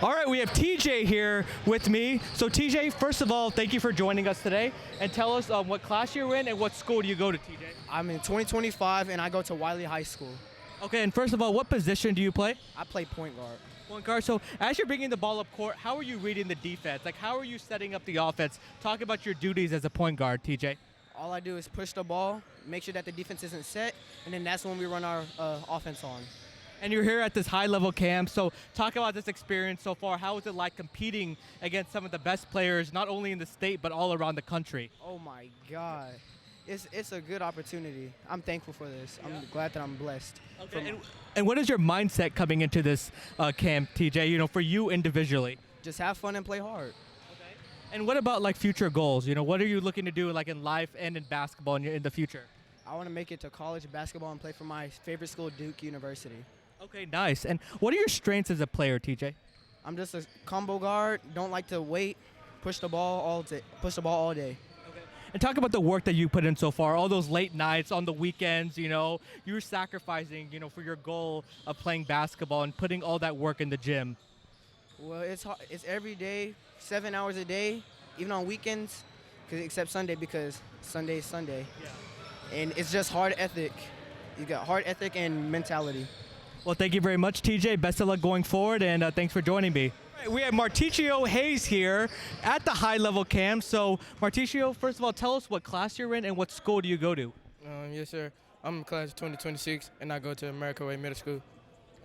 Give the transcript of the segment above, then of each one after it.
All right, we have TJ here with me. So TJ, first of all, thank you for joining us today. And tell us what class you're in and what school do you go to, TJ? I'm in 2025 and I go to Wiley High School. Okay, and first of all, what position do you play? I play point guard. Point guard. So as you're bringing the ball up court, how are you reading the defense? Like, how are you setting up the offense? Talk about your duties as a point guard, TJ. All I do is push the ball, make sure that the defense isn't set, and then that's when we run our offense on. And you're here at this high-level camp, so talk about this experience so far. How is it like competing against some of the best players, not only in the state, but all around the country? Oh my God. It's a good opportunity. I'm thankful for this. Yeah. I'm glad that I'm blessed. Okay. And what is your mindset coming into this camp, TJ, you know, for you individually? Just have fun and play hard. Okay. And what about like future goals? You know, what are you looking to do like in life and in basketball in the future? I want to make it to college basketball and play for my favorite school, Duke University. Okay, nice. And what are your strengths as a player, TJ? I'm just a combo guard. Don't like to wait. Push the ball all day. Okay. And talk about the work that you put in so far. All those late nights on the weekends. You know, you're sacrificing, you know, for your goal of playing basketball and putting all that work in the gym. Well, it's hard. It's every day, 7 hours a day, even on weekends, except Sunday because Sunday is Sunday. Yeah. And it's just hard ethic. You got hard ethic and mentality. Well, thank you very much, TJ. Best of luck going forward, and thanks for joining me. Right, we have Martechio Hayes here at the high-level camp. So, Martechio, first of all, tell us what class you're in and what school do you go to? Yes, sir. I'm in class 2026, and I go to Msrquis Middle School.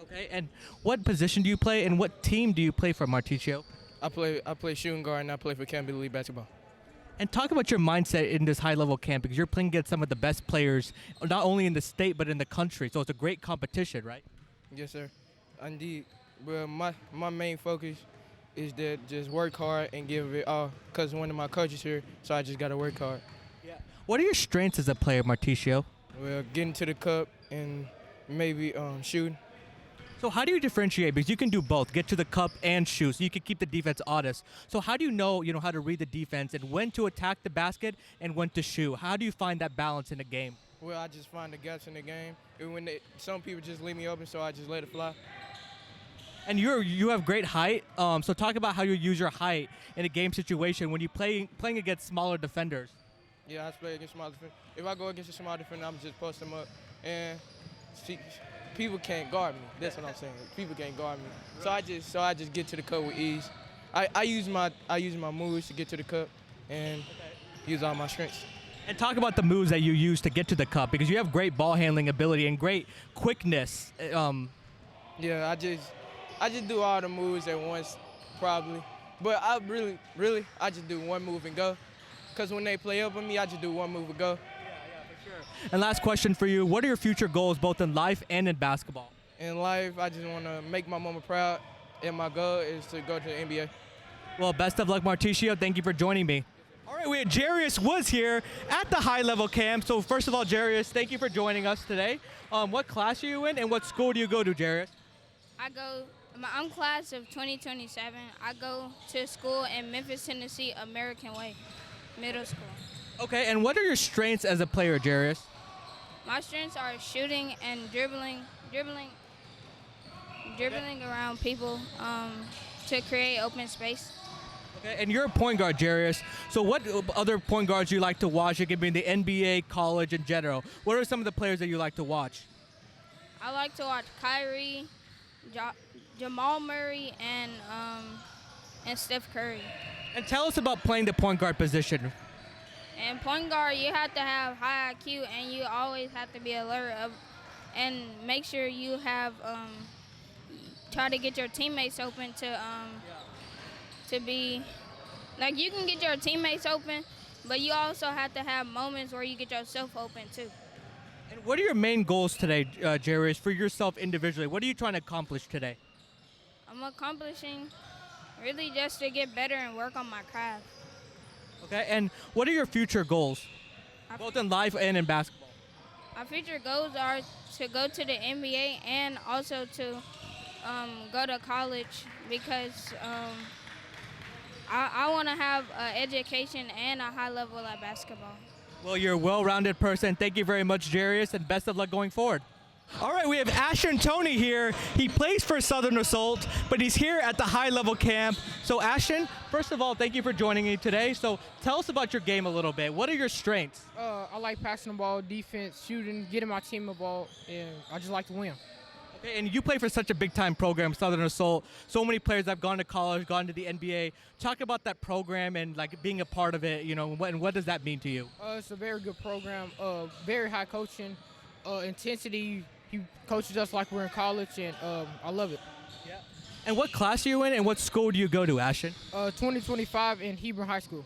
Okay, and what position do you play, and what team do you play for, Martechio? I play shooting guard, and I play for Campbell League basketball. And talk about your mindset in this high-level camp, because you're playing against some of the best players, not only in the state, but in the country. So it's a great competition, right? Yes, sir. Indeed. Well, my main focus is that just work hard and give it all, because one of my coaches here, so I just got to work hard. Yeah. What are your strengths as a player, Martechio? Well, getting to the cup and maybe shooting. So how do you differentiate? Because you can do both, get to the cup and shoot, so you can keep the defense honest. So how do you know how to read the defense and when to attack the basket and when to shoot? How do you find that balance in a game? Well, I just find the gaps in the game. And when some people just leave me open, so I just let it fly. And you have great height. So talk about how you use your height in a game situation when you're playing against smaller defenders. Yeah, I play against small defenders. If I go against a small defender, I'm just post them up, and people can't guard me. That's what I'm saying. People can't guard me. Right. So I just get to the cup with ease. I use my moves to get to the cup and use all my strengths. And talk about the moves that you use to get to the cup, because you have great ball handling ability and great quickness. Yeah, I just do all the moves at once, probably. But I really, I just do one move and go. Because when they play up with me, I just do one move and go. Yeah, for sure. And last question for you, what are your future goals both in life and in basketball? In life, I just want to make my mama proud, and my goal is to go to the NBA. Well, best of luck, Martechio. Thank you for joining me. All right, we have Jarius Woods here at the high-level camp. So first of all, Jarius, thank you for joining us today. What class are you in and what school do you go to, Jarius? I'm class of 2027. I go to school in Memphis, Tennessee, American Way Middle School. Okay, and what are your strengths as a player, Jarius? My strengths are shooting and dribbling around people to create open space. Okay, and you're a point guard, Jarius. So what other point guards do you like to watch? It could be in the NBA, college, in general. What are some of the players that you like to watch? I like to watch Kyrie, Jamal Murray, and Steph Curry. And tell us about playing the point guard position. And point guard, you have to have high IQ, and you always have to be alert and make sure you have try to get your teammates open to be like, you can get your teammates open, but you also have to have moments where you get yourself open too. And what are your main goals today, Jarius, for yourself individually? What are you trying to accomplish today? I'm accomplishing really just to get better and work on my craft. Okay, and what are your future goals, both in life and in basketball? My future goals are to go to the NBA and also to go to college, because I want to have an education and a high level at basketball. Well, you're a well-rounded person. Thank you very much, Jarius, and best of luck going forward. All right, we have Ashton Toney here. He plays for Southern Assault, but he's here at the high-level camp. So Ashton, first of all, thank you for joining me today. So tell us about your game a little bit. What are your strengths? I like passing the ball, defense, shooting, getting my team the ball, and I just like to win. Okay, and you play for such a big-time program, Southern Assault. So many players have gone to college, gone to the NBA. Talk about that program and like being a part of it. You know, and what does that mean to you? It's a very good program, very high coaching, intensity. He coaches us like we're in college, and I love it. Yeah. And what class are you in, and what school do you go to, Ashton? 2025 in Hebron High School.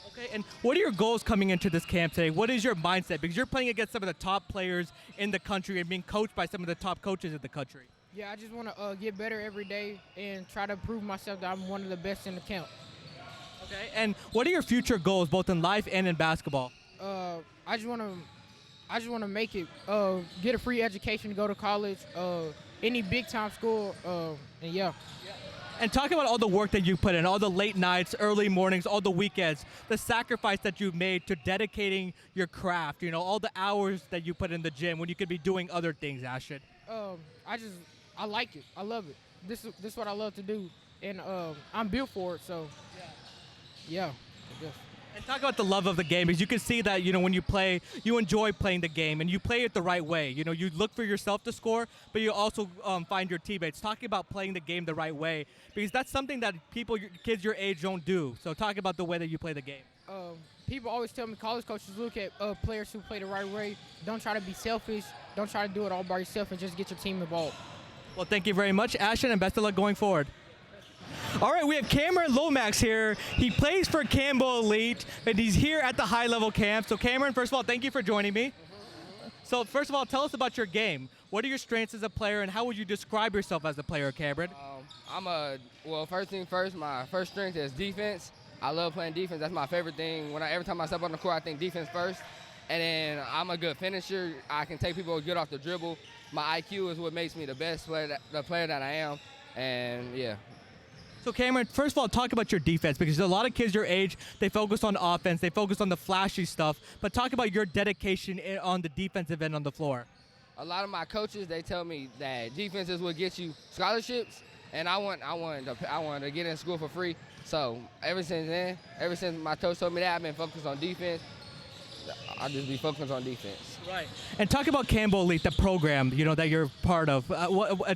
Okay, and what are your goals coming into this camp today? What is your mindset? Because you're playing against some of the top players in the country and being coached by some of the top coaches in the country. Yeah, I just want to get better every day and try to prove myself that I'm one of the best in the camp. Okay, and what are your future goals, both in life and in basketball? I just want to make it, get a free education to go to college, any big-time school, and yeah. And talk about all the work that you put in, all the late nights, early mornings, all the weekends, the sacrifice that you've made to dedicating your craft, you know, all the hours that you put in the gym when you could be doing other things, Ashton. I like it. I love it. This is what I love to do, and I'm built for it, so yeah. I guess. And talk about the love of the game, because you can see that, you know, when you play, you enjoy playing the game, and you play it the right way. You know, you look for yourself to score, but you also find your teammates. Talking about playing the game the right way, because that's something that kids your age don't do. So talk about the way that you play the game. People always tell me, college coaches look at players who play the right way. Don't try to be selfish. Don't try to do it all by yourself, and just get your team involved. Well, thank you very much, Ashton, and best of luck going forward. All right, we have Cameron Lomax here. He plays for Campbell Elite, and he's here at the high-level camp. So, Cameron, first of all, thank you for joining me. So, first of all, tell us about your game. What are your strengths as a player, and how would you describe yourself as a player, Cameron? Well, first thing first, my first strength is defense. I love playing defense. That's my favorite thing. Every time I step on the court, I think defense first. And then I'm a good finisher. I can take people good off the dribble. My IQ is what makes me the best player, the player that I am. And, yeah. So, Cameron, first of all, talk about your defense, because a lot of kids your age, they focus on offense, they focus on the flashy stuff, but talk about your dedication on the defensive end on the floor. A lot of my coaches, they tell me that defense is what gets you scholarships, and I wanted to get in school for free. So ever since my coach told me that, I've been focused on defense. I'll just be focused on defense. Right. And talk about Campbell Elite, the program, you know, that you're part of.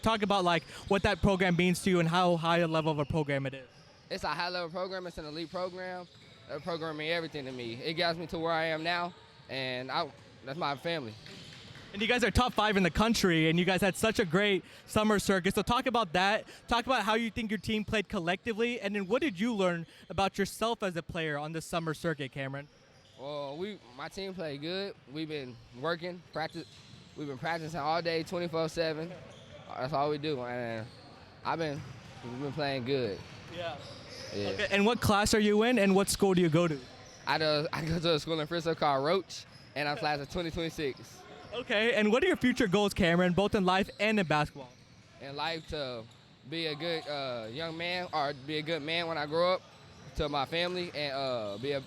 Talk about like what that program means to you and how high a level of a program it is. It's a high-level program. It's an elite program. That program means everything to me. It got me to where I am now, and that's my family. And you guys are top 5 in the country, and you guys had such a great summer circuit. So talk about that. Talk about how you think your team played collectively, and then what did you learn about yourself as a player on this summer circuit, Cameron? Well, my team played good. We've been working, we've been practicing all day, 24/7. That's all we do, and we've been playing good. Yeah. Yeah. Okay. And what class are you in, and what school do you go to? I go to a school in Frisco called Roach, and I'm class of 2026. Okay. And what are your future goals, Cameron, both in life and in basketball? In life, to be a good young man, or be a good man when I grow up, to my family, and be a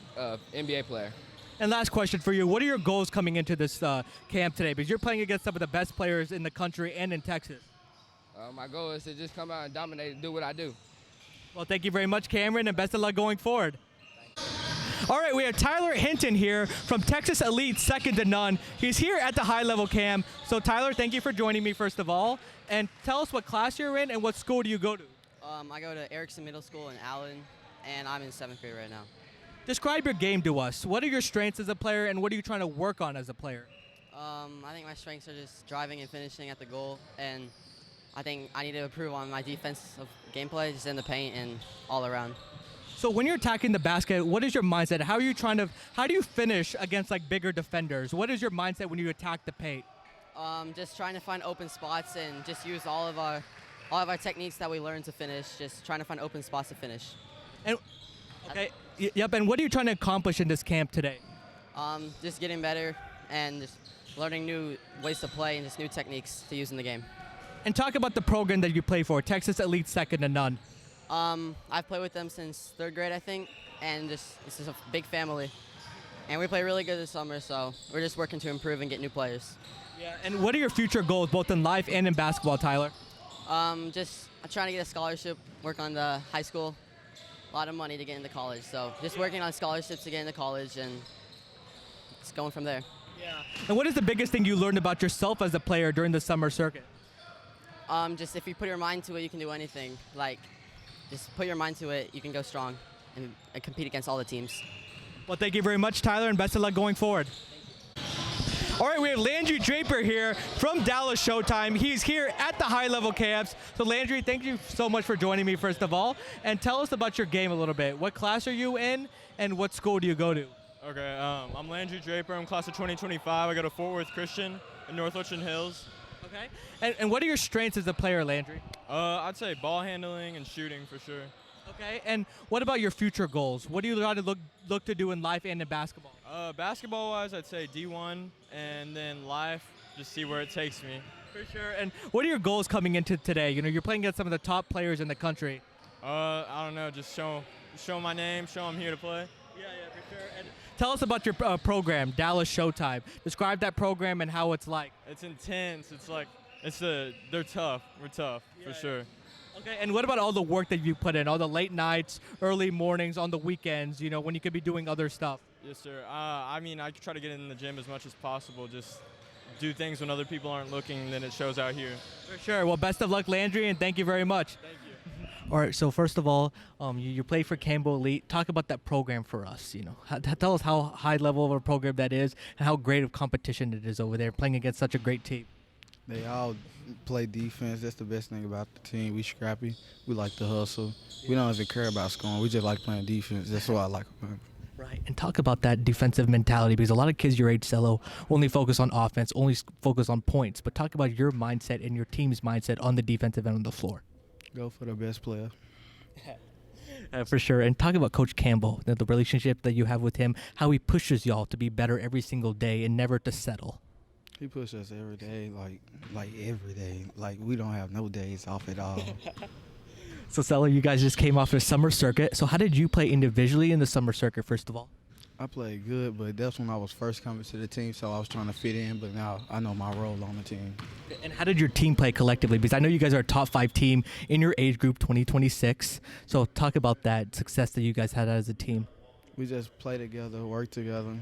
NBA player. And last question for you, what are your goals coming into this camp today? Because you're playing against some of the best players in the country and in Texas. My goal is to just come out and dominate and do what I do. Well, thank you very much, Cameron, and best of luck going forward. All right, we have Tyler Hinton here from Texas Elite, second to none. He's here at the high-level camp. So, Tyler, thank you for joining me, first of all. And tell us what class you're in and what school do you go to? I go to Erickson Middle School in Allen, and I'm in 7th grade right now. Describe your game to us. What are your strengths as a player, and what are you trying to work on as a player? I think my strengths are just driving and finishing at the goal, and I think I need to improve on my defensive gameplay, just in the paint and all around. So when you're attacking the basket, what is your mindset? How do you finish against like bigger defenders? What is your mindset when you attack the paint? Just trying to find open spots and just use all of our techniques that we learned to finish. Just trying to find open spots to finish. And okay, yep. And what are you trying to accomplish in this camp today? Just getting better and just learning new ways to play and just new techniques to use in the game. And talk about the program that you play for, Texas Elite, second to none. I've played with them since 3rd grade, I think, and this is a big family. And we play really good this summer, so we're just working to improve and get new players. Yeah. And what are your future goals, both in life and in basketball, Tyler? I'm trying to get a scholarship, work on the high school. A lot of money to get into college, so just working on scholarships to get into college and it's going from there. Yeah. And what is the biggest thing you learned about yourself as a player during the summer circuit? Just if you put your mind to it, you can do anything. Like, just put your mind to it, you can go strong and compete against all the teams. Well, thank you very much, Tyler, and best of luck going forward. All right, we have Landry Draper here from Dallas Showtime. He's here at the HighLevel Camps. So Landry, thank you so much for joining me, first of all. And tell us about your game a little bit. What class are you in, and what school do you go to? Okay, I'm Landry Draper. I'm class of 2025. I go to Fort Worth Christian in North Richland Hills. Okay. And what are your strengths as a player, Landry? I'd say ball handling and shooting for sure. Okay. And what about your future goals? What do you try to look to do in life and in basketball? Basketball-wise, I'd say D1, and then life, just see where it takes me. For sure. And what are your goals coming into today? You know, you're playing against some of the top players in the country. I don't know, just show my name, show I'm here to play. Yeah, for sure. And tell us about your program, Dallas Showtime. Describe that program and how it's like. It's intense. They're tough. We're tough, for sure. Okay, and what about all the work that you put in, all the late nights, early mornings, on the weekends, you know, when you could be doing other stuff? Yes, sir. I try to get in the gym as much as possible, just do things when other people aren't looking, and then it shows out here. For sure. Well, best of luck, Landry, and thank you very much. Thank you. All right, so first of all, you play for Campbell Elite. Talk about that program for us, you know. Tell us how high level of a program that is and how great of competition it is over there, playing against such a great team. They all play defense. That's the best thing about the team. We scrappy. We like to hustle. We don't even care about scoring. We just like playing defense. That's what I like about it. Right, and talk about that defensive mentality, because a lot of kids your age, Cello, only focus on offense, only focus on points. But talk about your mindset and your team's mindset on the defensive end of the floor. Go for the best player. For sure. And talk about Coach Campbell, the relationship that you have with him, how he pushes y'all to be better every single day and never to settle. He pushes us every day, like every day. Like, we don't have no days off at all. So, Cello, you guys just came off the summer circuit. So how did you play individually in the summer circuit, first of all? I played good, but that's when I was first coming to the team, so I was trying to fit in, but now I know my role on the team. And how did your team play collectively? Because I know you guys are a top 5 team in your age group, 2026. So talk about that success that you guys had as a team. We just play together, work together.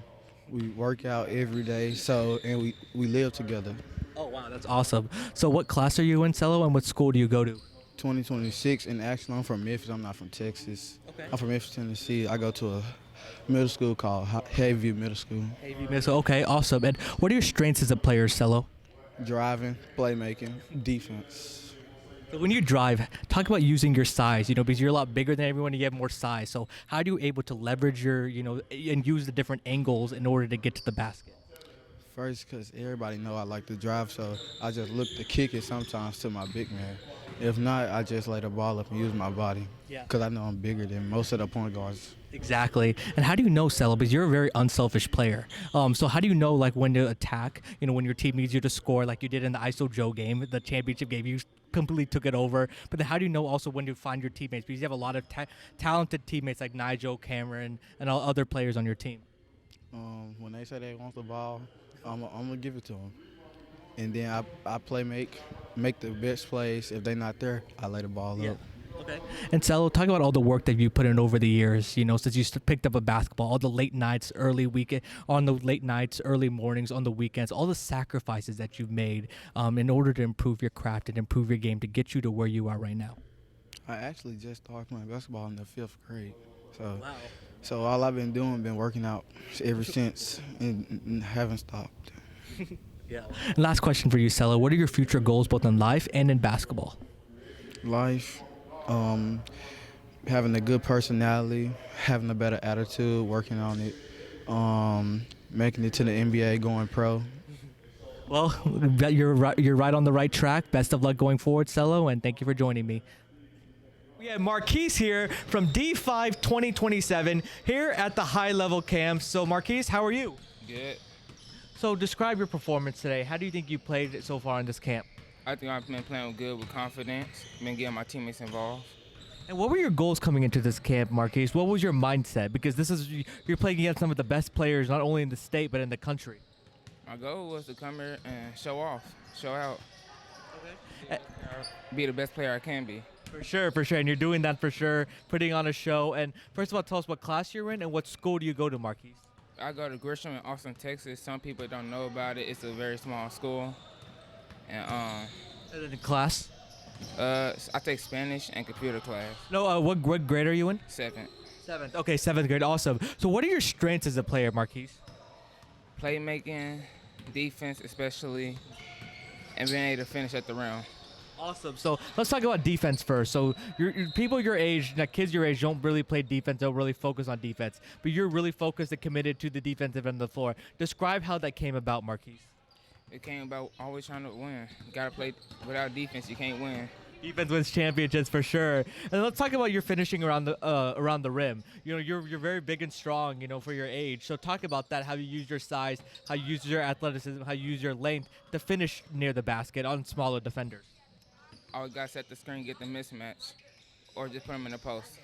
We work out every day, and we live together. Oh, wow, that's awesome. So what class are you in, Cello, and what school do you go to? 2026, and actually I'm from Memphis. I'm not from Texas. Okay. I'm from Memphis, Tennessee. I go to a middle school called Hayes Middle School. Okay, awesome. And what are your strengths as a player, Cello? Driving, playmaking, defense. So when you drive, talk about using your size, you know, because you're a lot bigger than everyone, you have more size. So how are you able to leverage your, you know, and use the different angles in order to get to the basket? First, because everybody know I like to drive, so I just look to kick it sometimes to my big man. If not, I just lay the ball up and use my body, because I know I'm bigger than most of the point guards. Exactly. And how do you know, Cello, because you're a very unselfish player. So how do you know, like, when to attack, you know, when your team needs you to score, like you did in the ISO Joe game, the championship game, you completely took it over. But then how do you know also when to find your teammates? Because you have a lot of talented teammates like Nigel, Cameron, and all other players on your team. When they say they want the ball, I'm going to give it to them. And then I make the best plays. If they're not there, I lay the ball up. Okay. And Cello, talk about all the work that you put in over the years, you know, since you picked up a basketball, all the late nights, early mornings, on the weekends, all the sacrifices that you've made in order to improve your craft and improve your game to get you to where you are right now. I actually just started playing basketball in the 5th grade. So all I've been doing, been working out ever since and haven't stopped. Yeah. And last question for you, Cello. What are your future goals both in life and in basketball? Life, having a good personality, having a better attitude, working on it, making it to the NBA, going pro. Well, you're right on the right track. Best of luck going forward, Cello, and thank you for joining me. We have Msrquis here from D5 2027 here at the HighLevel Camps. So, Msrquis, how are you? Good. So, describe your performance today. How do you think you played so far in this camp? I think I've been playing good with confidence, been getting my teammates involved. And what were your goals coming into this camp, Msrquis? What was your mindset? Because you're playing against some of the best players, not only in the state, but in the country. My goal was to come here and show out, Okay. be the best player I can be. For sure, and you're doing that for sure, putting on a show. And first of all, tell us what class you're in and what school do you go to, Msrquis? I go to Grisham in Austin, Texas. Some people don't know about it. It's a very small school. And And then class? I take Spanish and computer class. No, what grade are you in? 7th. 7th. Okay, 7th grade. Awesome. So what are your strengths as a player, Msrquis? Playmaking, defense especially, and being able to finish at the rim. Awesome. So let's talk about defense first. So your people your age, kids your age, don't really play defense. Don't really focus on defense. But you're really focused and committed to the defensive end of the floor. Describe how that came about, Msrquis. It came about always trying to win. You gotta play without defense. You can't win. Defense wins championships for sure. And let's talk about your finishing around the rim. You know, you're very big and strong, for your age. So talk about that, how you use your size, how you use your athleticism, how you use your length to finish near the basket on smaller defenders. Always gotta set the screen, get the mismatch, or just put them in the post.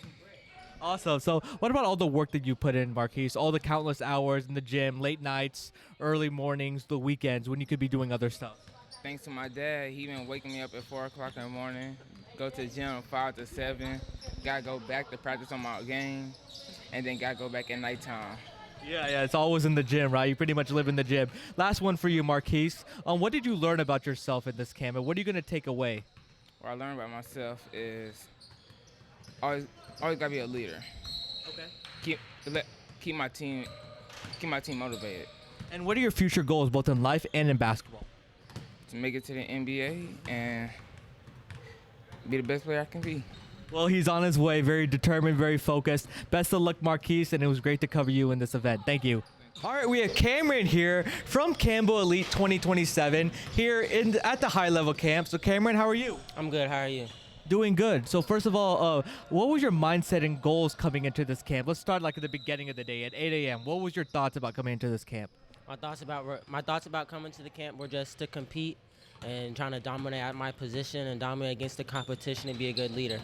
Awesome. So what about all the work that you put in, Msrquis? All the countless hours in the gym, late nights, early mornings, the weekends, when you could be doing other stuff? Thanks to my dad, he been waking me up at 4 o'clock in the morning, go to the gym 5 to 7, gotta go back to practice on my game, and then gotta go back at nighttime. Yeah, it's always in the gym, right? You pretty much live in the gym. Last one for you, Msrquis. What did you learn about yourself in this camp, and what are you going to take away? What I learned about myself is always gotta be a leader. Okay. Keep my team motivated. And what are your future goals, both in life and in basketball? To make it to the NBA and be the best player I can be. Well, he's on his way, very determined, very focused. Best of luck, Msrquis, and it was great to cover you in this event. Thank you. All right, we have Cameron here from Campbell Elite 2027 here at the HighLevel Camp. So, Cameron, how are you? I'm good. How are you? Doing good. So, first of all, what was your mindset and goals coming into this camp? Let's start at the beginning of the day at 8 a.m. What was your thoughts about coming into this camp? My thoughts about coming to the camp were just to compete and trying to dominate at my position and dominate against the competition and be a good leader.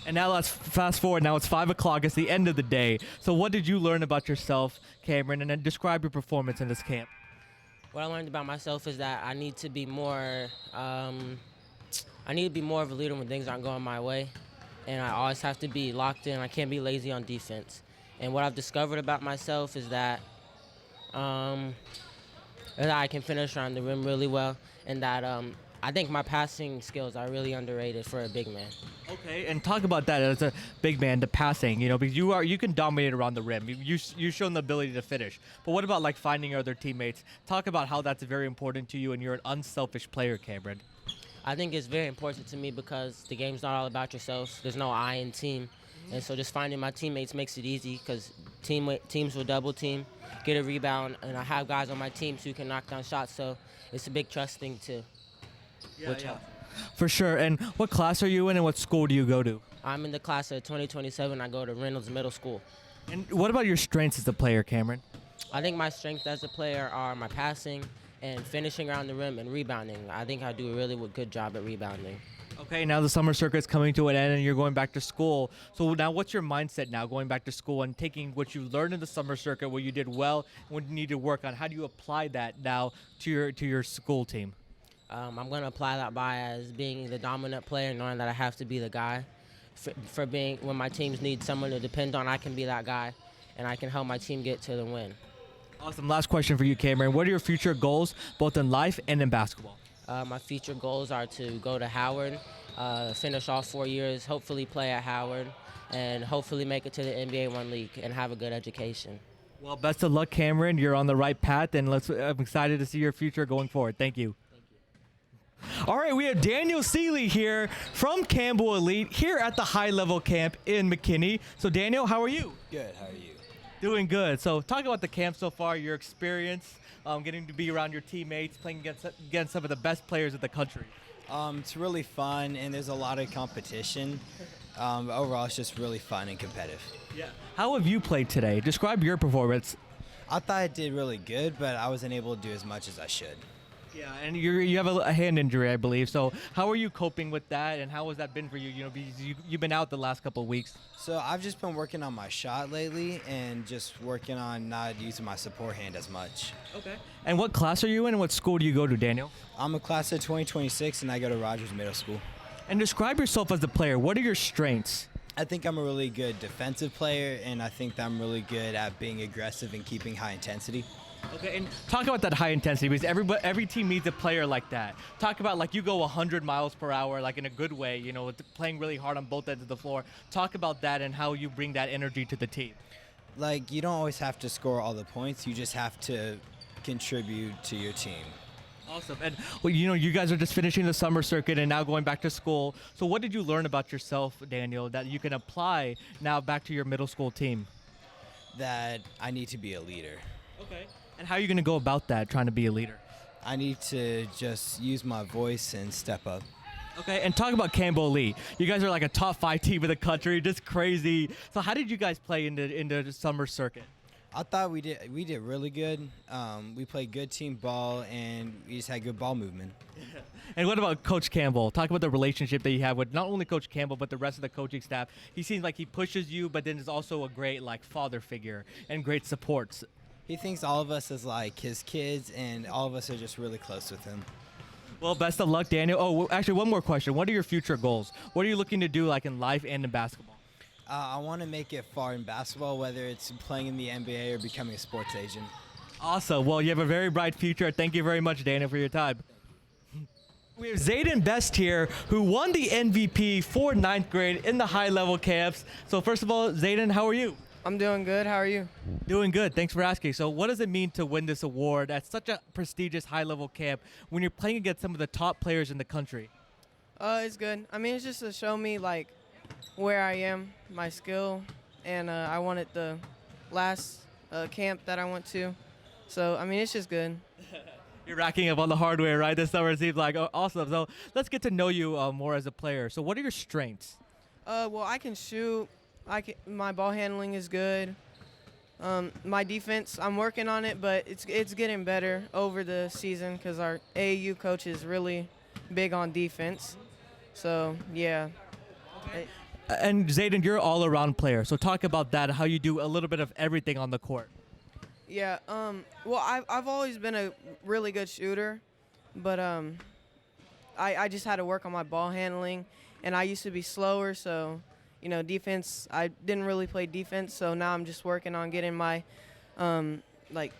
And now let's fast forward. Now it's 5 o'clock. It's the end of the day. So what did you learn about yourself, Cameron, and then describe your performance in this camp? What I learned about myself is that I need to be more of a leader when things aren't going my way. And I always have to be locked in. I can't be lazy on defense. And what I've discovered about myself is that I can finish around the rim really well, and that I think my passing skills are really underrated for a big man. Okay, and talk about that as a big man, the passing, because you can dominate around the rim. You've shown the ability to finish. But what about finding your other teammates? Talk about how that's very important to you, and you're an unselfish player, Cameron. I think it's very important to me because the game's not all about yourself. There's no I in team. And so just finding my teammates makes it easy because teams will double team, get a rebound, and I have guys on my team who can knock down shots. So it's a big trust thing too. Yeah. For sure. And what class are you in and what school do you go to? I'm in the class of 2027. I go to Reynolds Middle School. And what about your strengths as a player, Cameron? I think my strengths as a player are my passing and finishing around the rim and rebounding. I think I do a really good job at rebounding. Okay, now the summer circuit's coming to an end and you're going back to school. So now what's your mindset now going back to school and taking what you learned in the summer circuit, what you did well, and what you need to work on? How do you apply that now to your school team? I'm going to apply that by as being the dominant player, knowing that I have to be the guy. For being, when my teams need someone to depend on, I can be that guy, and I can help my team get to the win. Awesome. Last question for you, Cameron. What are your future goals, both in life and in basketball? My future goals are to go to Howard, finish all 4 years, hopefully play at Howard, and hopefully make it to the NBA One League and have a good education. Well, best of luck, Cameron. You're on the right path, and I'm excited to see your future going forward. Thank you. All right, we have Daniel Seeley here from Campbell Elite here at the HighLevel Camp in McKinney. So, Daniel, how are you? Good. How are you? Doing good. So, talk about the camp so far, your experience, getting to be around your teammates, playing against some of the best players in the country. It's really fun, and there's a lot of competition. Overall, it's just really fun and competitive. Yeah. How have you played today? Describe your performance. I thought I did really good, but I wasn't able to do as much as I should. Yeah, and you have a hand injury, I believe. So how are you coping with that, and how has that been for you? You know, because you've been out the last couple of weeks. So I've just been working on my shot lately and just working on not using my support hand as much. Okay. And what class are you in, and what school do you go to, Daniel? I'm a class of 2026, and I go to Rogers Middle School. And describe yourself as a player. What are your strengths? I think I'm a really good defensive player, and I think that I'm really good at being aggressive and keeping high intensity. Okay, and talk about that high intensity, because every team needs a player like that. Talk about, like, you go 100 miles per hour, like, in a good way, you know, playing really hard on both ends of the floor. Talk about that and how you bring that energy to the team. Like, you don't always have to score all the points. You just have to contribute to your team. Awesome. And, well, you know, you guys are just finishing the summer circuit and now going back to school. So what did you learn about yourself, Daniel, that you can apply now back to your middle school team? That I need to be a leader. Okay. And how are you going to go about that, trying to be a leader? I need to just use my voice and step up. Okay, and talk about Campbell Lee. You guys are like a top 5 team in the country, just crazy. So how did you guys play in the summer circuit? I thought we did really good. We played good team ball, and we just had good ball movement. And what about Coach Campbell? Talk about the relationship that you have with not only Coach Campbell, but the rest of the coaching staff. He seems like he pushes you, but then is also a great, like, father figure and great supports. He thinks all of us as like his kids, and all of us are just really close with him. Well, best of luck, Daniel. Oh, well, actually, one more question. What are your future goals? What are you looking to do, like, in life and in basketball? I want to make it far in basketball, whether it's playing in the NBA or becoming a sports agent. Awesome. Well, you have a very bright future. Thank you very much, Daniel, for your time. We have Zayden Best here, who won the MVP for 9th grade in the HighLevel Camps. So first of all, Zayden, how are you? I'm doing good. How are you? Doing good. Thanks for asking. So what does it mean to win this award at such a prestigious high-level camp when you're playing against some of the top players in the country? It's good. I mean, it's just to show me, like, where I am, my skill, and I won at the last camp that I went to. So, I mean, it's just good. You're racking up on the hardware, right? This summer, it seems like. Oh, awesome. So let's get to know you more as a player. So what are your strengths? Well, I can shoot. My ball handling is good. My defense, I'm working on it, but it's getting better over the season because our AAU coach is really big on defense. So, yeah. Okay. And Zayden, you're an all-around player. So talk about that, how you do a little bit of everything on the court. Yeah. Well, I've always been a really good shooter, but I just had to work on my ball handling, and I used to be slower, so. You know, defense, I didn't really play defense, so now I'm just working on getting my,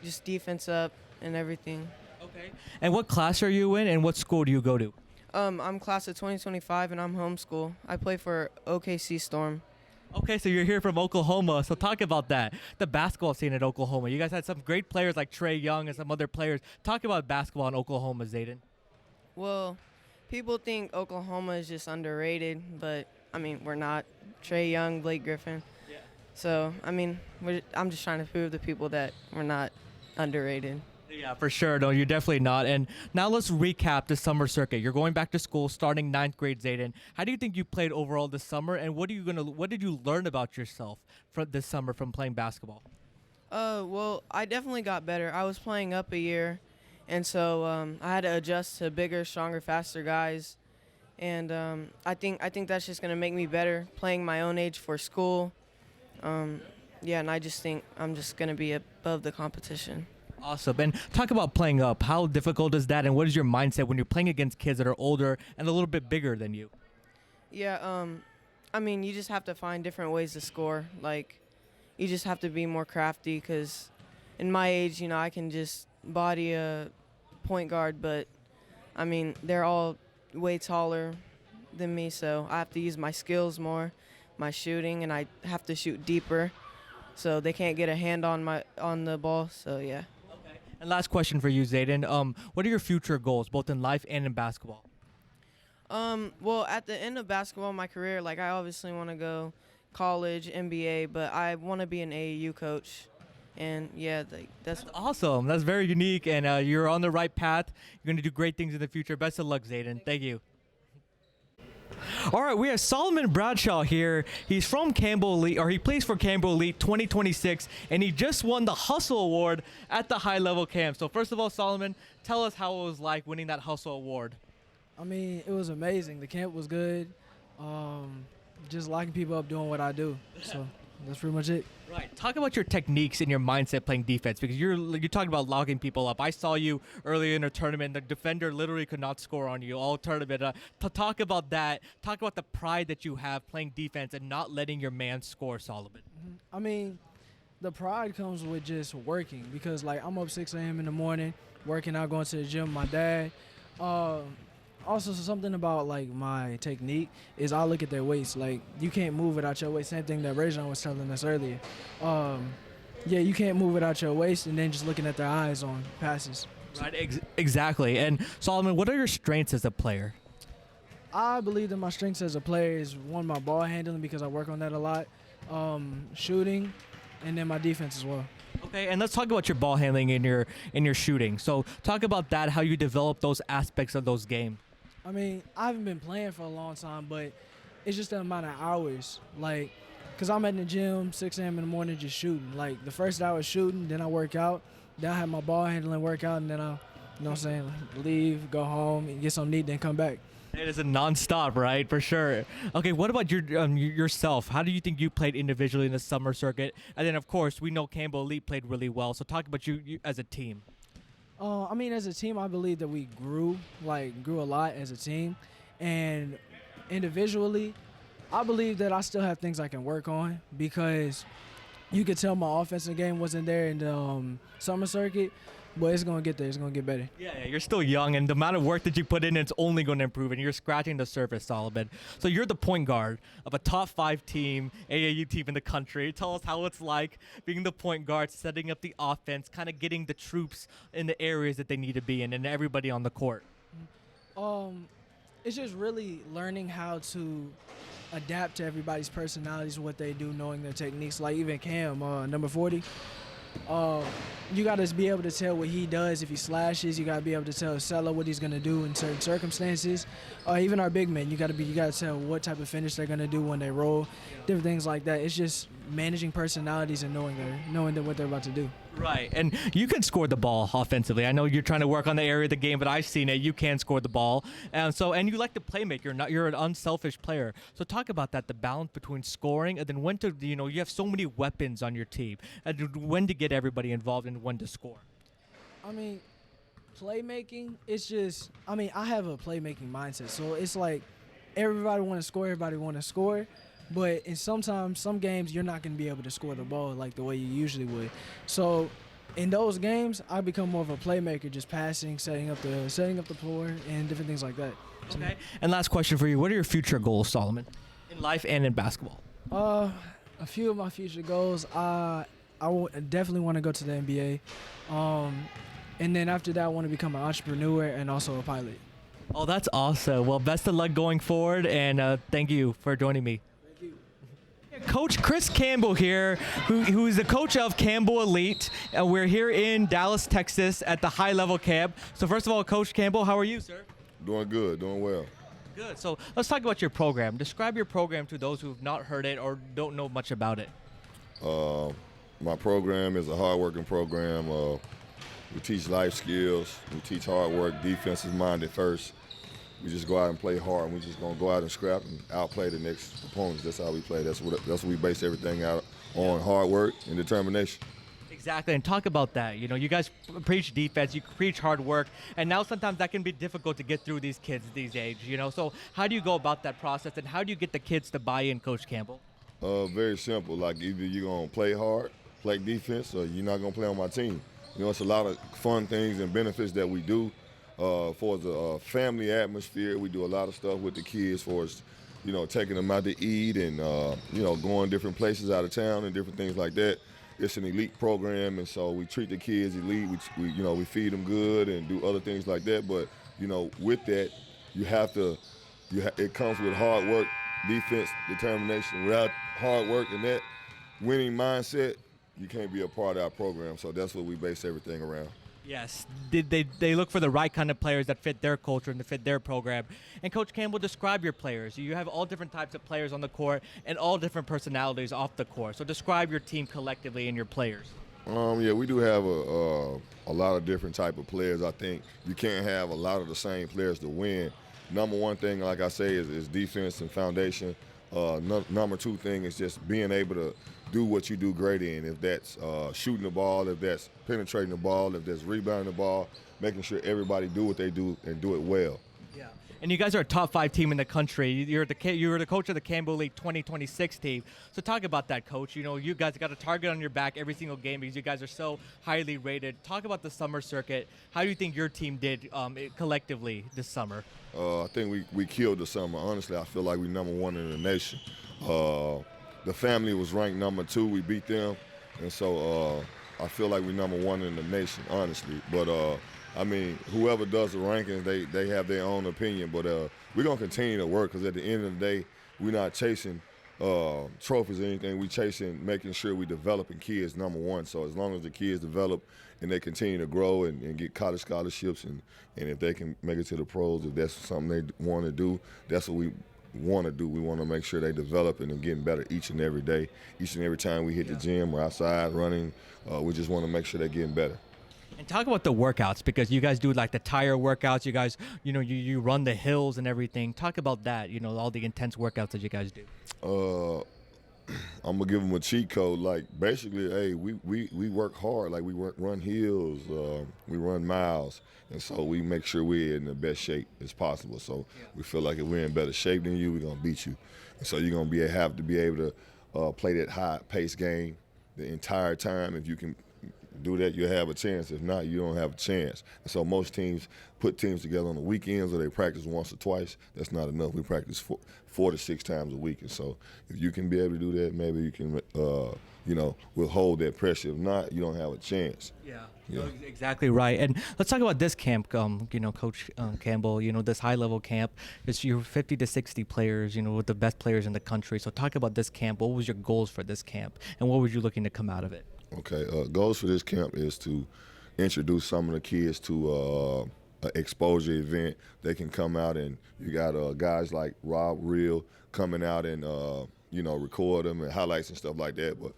just defense up and everything. Okay. And what class are you in, and what school do you go to? I'm class of 2025, and I'm homeschool. I play for OKC Storm. Okay, so you're here from Oklahoma, so talk about that, the basketball scene at Oklahoma. You guys had some great players like Trae Young and some other players. Talk about basketball in Oklahoma, Zayden. Well, people think Oklahoma is just underrated, but, I mean, we're not. Trae Young, Blake Griffin. Yeah. So, I mean, I'm just trying to prove to people that we're not underrated. Yeah, for sure. No, you're definitely not. And now let's recap the summer circuit. You're going back to school starting 9th grade, Zayden. How do you think you played overall this summer, and what did you learn about yourself from this summer from playing basketball? Well, I definitely got better. I was playing up a year, and so I had to adjust to bigger, stronger, faster guys. And I think that's just going to make me better playing my own age for school. Yeah, and I just think I'm just going to be above the competition. Awesome. And talk about playing up. How difficult is that, and what is your mindset when you're playing against kids that are older and a little bit bigger than you? Yeah, I mean, you just have to find different ways to score. Like, you just have to be more crafty because in my age, you know, I can just body a point guard, but, I mean, they're all way taller than me, so I have to use my skills more, my shooting, and I have to shoot deeper, so they can't get a hand on the ball. So yeah. Okay. And last question for you, Zayden. What are your future goals, both in life and in basketball? Well, at the end of basketball, my career, like I obviously want to go college, NBA, but I want to be an AAU coach. And yeah, that's awesome. That's very unique, and you're on the right path. You're going to do great things in the future. Best of luck, Zayden. Thank you. All right, we have Solomon Bradshaw here. He's from Campbell Elite, or he plays for Campbell Elite 2026, and he just won the Hustle Award at the HighLevel Camp. So first of all, Solomon, tell us how it was like winning that Hustle Award. I mean, it was amazing. The camp was good. Just locking people up doing what I do. So that's pretty much it. Right. Talk about your techniques and your mindset playing defense, because you're talking about locking people up. I saw you earlier in a tournament. The defender literally could not score on you all tournament. To talk about that, talk about the pride that you have playing defense and not letting your man score, Solomon. I mean, the pride comes with just working, because, like, I'm up 6 a.m. in the morning, working out, going to the gym with my dad. Also, something about, like, my technique is I look at their waist. Like, you can't move without your waist. Same thing that Bradshaw was telling us earlier. Yeah, you can't move without your waist, and then just looking at their eyes on passes. Right, exactly. And Solomon, what are your strengths as a player? I believe that my strengths as a player is, one, my ball handling, because I work on that a lot, shooting, and then my defense as well. Okay, and let's talk about your ball handling and your shooting. So talk about that, how you develop those aspects of those games. I mean, I haven't been playing for a long time, but it's just the amount of hours. Like, because I'm at the gym 6 a.m. in the morning just shooting. Like, the first hour is shooting, then I work out, then I have my ball handling workout, and then I, you know what I'm saying, leave, go home, and get something to eat, then come back. It is a nonstop, right? For sure. Okay, what about yourself? How do you think you played individually in the summer circuit? And then, of course, we know Campbell Elite played really well. So talk about you as a team. I mean, as a team, I believe that we grew a lot as a team. And individually, I believe that I still have things I can work on, because you could tell my offensive game wasn't there in the summer circuit, but it's going to get there. It's going to get better. Yeah, you're still young, and the amount of work that you put in, it's only going to improve, and you're scratching the surface, Solomon. So you're the point guard of a top 5 team, AAU team in the country. Tell us how it's like being the point guard, setting up the offense, kind of getting the troops in the areas that they need to be in, and everybody on the court. It's just really learning how to adapt to everybody's personalities, what they do, knowing their techniques. Like even Cam, number 40. You got to be able to tell what he does if he slashes. You got to be able to tell Cello what he's going to do in certain circumstances. Even our big men, you got to tell what type of finish they're going to do when they roll, different things like that. It's just managing personalities and knowing what they're about to do. Right, and you can score the ball offensively. I know you're trying to work on the area of the game, but I've seen it. You can score the ball, and you like to play make. You're an unselfish player. So talk about that, the balance between scoring and then when to, you have so many weapons on your team, and when to get everybody involved and when to score. I mean, playmaking, it's just, I have a playmaking mindset. So it's like everybody want to score, but sometimes some games you're not going to be able to score the ball like the way you usually would. So in those games, I become more of a playmaker, just passing, setting up the floor, and different things like that. Okay. And last question for you: what are your future goals, Solomon, in life and in basketball? A few of my future goals. I definitely want to go to the NBA, and then after that, I want to become an entrepreneur and also a pilot. Oh, that's awesome. Well, best of luck going forward, and thank you for joining me. Coach Chris Campbell here, who is the coach of Campbell Elite. We're here in Dallas, Texas at the HighLevel Camp. So first of all, Coach Campbell, how are you, sir? Doing good, doing well. Good. So let's talk about your program. Describe your program to those who have not heard it or don't know much about it. My program is a hard-working program. We teach life skills. We teach hard work. Defense is minded first. We just go out and play hard, and we're just going to go out and scrap and outplay the next opponents. That's how we play. That's what we base everything out on, hard work and determination. Exactly, and talk about that. You guys preach defense, you preach hard work, and now sometimes that can be difficult to get through these kids these age, So how do you go about that process, and how do you get the kids to buy in, Coach Campbell? Very simple. Like either you're going to play hard, play defense, or you're not going to play on my team. It's a lot of fun things and benefits that we do. For the family atmosphere, we do a lot of stuff with the kids for us, taking them out to eat and, going different places out of town and different things like that. It's an elite program, and so we treat the kids elite. We feed them good and do other things like that. But, with that, it comes with hard work, defense, determination. Without hard work and that winning mindset, you can't be a part of our program. So that's what we base everything around. Yes, they look for the right kind of players that fit their culture and to fit their program. And Coach Campbell, describe your players. You have all different types of players on the court and all different personalities off the court. So describe your team collectively and your players. Yeah, we do have a lot of different type of players. I think you can't have a lot of the same players to win. Number one thing, like I say, is defense and foundation. Number two thing is just being able to do what you do great in. If that's shooting the ball, if that's penetrating the ball, if that's rebounding the ball, making sure everybody do what they do and do it well. Yeah. And you guys are a top 5 team in the country. You were the coach of the Campbell League 2026 team. So talk about that, Coach. You know, you guys got a target on your back every single game because you guys are so highly rated. Talk about the summer circuit. How do you think your team did collectively this summer? I think we killed the summer. Honestly, I feel like we number 1 in the nation. The family was ranked number 2. We beat them. And so I feel like we number 1 in the nation, honestly. But, I mean, whoever does the rankings, they have their own opinion. But we're going to continue to work because at the end of the day, we're not chasing trophies or anything. We're chasing making sure we developing kids, number 1. So as long as the kids develop and they continue to grow and get college scholarships and if they can make it to the pros, if that's something they want to do, that's what we want to do. We want to make sure they develop and getting better each and every day. Each and every time we hit the gym or outside running, we just want to make sure they're getting better. And talk about the workouts because you guys do like the tire workouts. You guys, you run the hills and everything. Talk about that, all the intense workouts that you guys do. I'm going to give them a cheat code. Like, basically, hey, we work hard. Like, we run hills, we run miles. And so we make sure we're in the best shape as possible. So we feel like if we're in better shape than you, we're going to beat you. And so you're going to have to be able to play that high-paced game the entire time. If you can do that, you'll have a chance. If not, you don't have a chance. And so most teams put teams together on the weekends or they practice once or twice. That's not enough. We practice 4 to 6 times a week. And so if you can be able to do that, maybe you can, we'll hold that pressure. If not, you don't have a chance. Yeah. Exactly right. And let's talk about this camp, Coach Campbell, this high-level camp. It's your 50 to 60 players, with the best players in the country. So talk about this camp. What was your goals for this camp? And what were you looking to come out of it? Okay, goals for this camp is to introduce some of the kids to an exposure event. They can come out and you got guys like Rob Real coming out and, record them and highlights and stuff like that. But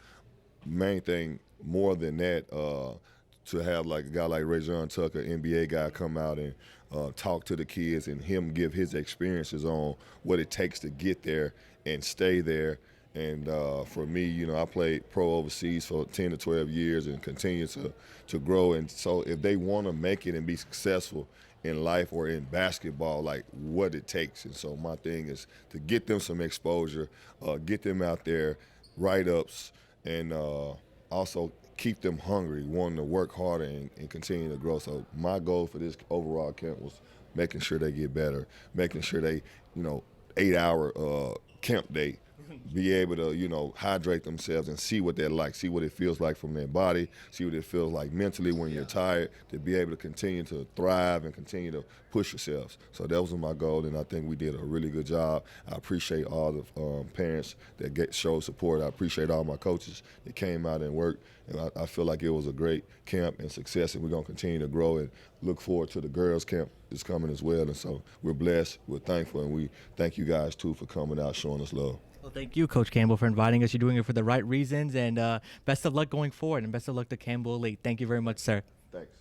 main thing, more than that, to have like a guy like Rajon Tucker, NBA guy, come out and talk to the kids and him give his experiences on what it takes to get there and stay there. And for me, I played pro overseas for 10 to 12 years and continue to grow. And so if they want to make it and be successful in life or in basketball, like what it takes. And so my thing is to get them some exposure, get them out there, write-ups, and also keep them hungry, wanting to work harder and continue to grow. So my goal for this overall camp was making sure they get better, making sure they, 8-hour camp day, be able to, hydrate themselves and see what they're like, see what it feels like from their body, see what it feels like mentally when you're tired, to be able to continue to thrive and continue to push yourselves. So that was my goal, and I think we did a really good job. I appreciate all the parents that showed support. I appreciate all my coaches that came out and worked, and I feel like it was a great camp and success, and we're going to continue to grow and look forward to the girls' camp that's coming as well. And so we're blessed, we're thankful, and we thank you guys, too, for coming out, showing us love. Well, thank you, Coach Campbell, for inviting us. You're doing it for the right reasons, and best of luck going forward, and best of luck to Campbell Elite. Thank you very much, sir. Thanks.